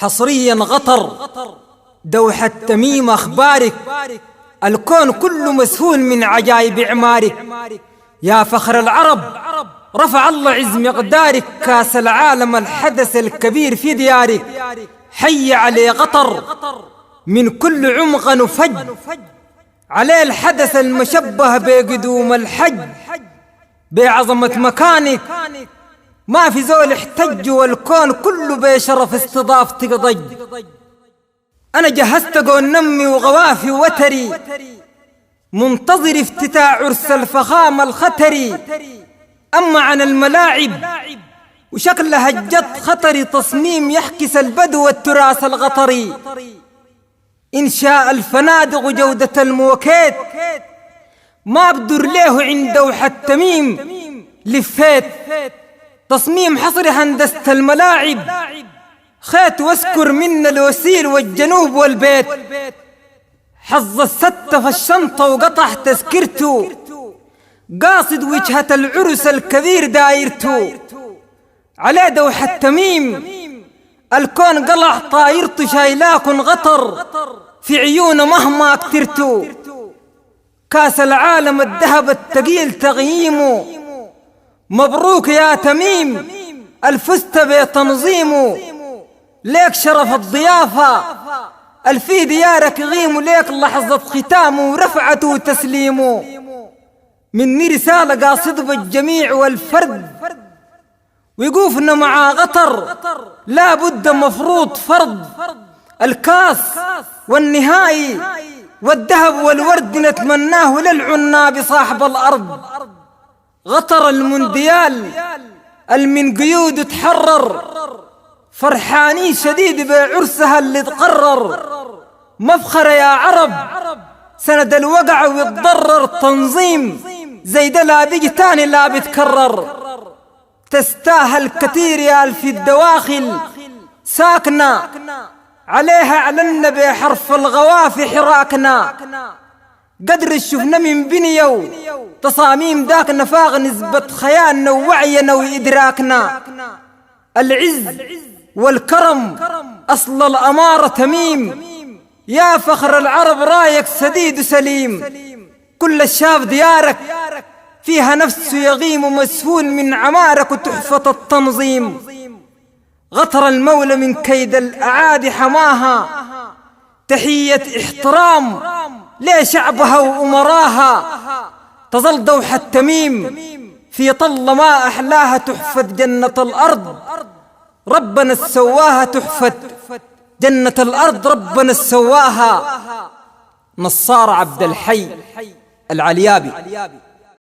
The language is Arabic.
حصريا غطر دوحة تميم أخبارك، الكون كله مسهول من عجائب إعمارك. يا فخر العرب رفع الله عز مقدارك، كاس العالم الحدث الكبير في ديارك. حي عليه غطر من كل عمق نفج، عليه الحدث المشبه بقدوم الحج. بعظمة مكانك ما في زول احتج، والكون كله بشرف استضافتك ضج. أنا جهزت قول نمي وغوافي وتري، منتظر افتتاح عرس الفخامة الختري. أما عن الملاعب وشكلها الجد خطري، تصميم يحكس البدو والتراث الغطري. إنشاء الفنادق وجودة الموكيت ما بدر له عند دوحة تميم لفيت. تصميم حصري هندسة الملاعب، خيت واسكر من الوسيل والجنوب والبيت. حظ الستة في الشنطة وقطع تذكرته، قاصد وجهة العرس الكبير دايرته. على دوحة تميم الكون قلع طايرته، شايلاكن غطر في عيونه مهما كترتو. كاس العالم الذهب الثقيل تغييمه، مبروك يا تميم الفزت بتنظيمه. ليك شرف الضيافة الفي ديارك غيم، ليك لحظة ختامه ورفعته وتسليمه. مني رسالة قاصد بالجميع والفرد، ويقوفنا مع غطر لا بد مفروض فرض. الكاس والنهائي والذهب والورد نتمناه للعناب صاحب الأرض. غطر المونديال المن قيود تحرر، فرحانين شديد بعرسها اللي تقرر. مفخر يا عرب سند الوقع ويتضرر، تنظيم زي ده لا بيجي تاني لا بيتكرر. تستاهل كثير يا في الدواخل ساكنة، عليها علنا بحرف الغوافي حراكنا. قدر الشفنا من بنيو تصاميم ذاك نفاق، نسبة خيالنا ووعينا وإدراكنا. العز والكرم أصل الأمارة تميم، يا فخر العرب رايك سديد سليم. كل الشاف ديارك فيها نفس يغيم، مسهول من عمارك وتحفة التنظيم. غطر المولى من كيد الأعادي حماها، تحية احترام لشعبها وأمراها. تظل دوحة تميم في طل ما أحلاها، تحفة جنة الأرض ربنا السواها. تحفة جنة الأرض ربنا السواها. نصار عبد الحي العليابي.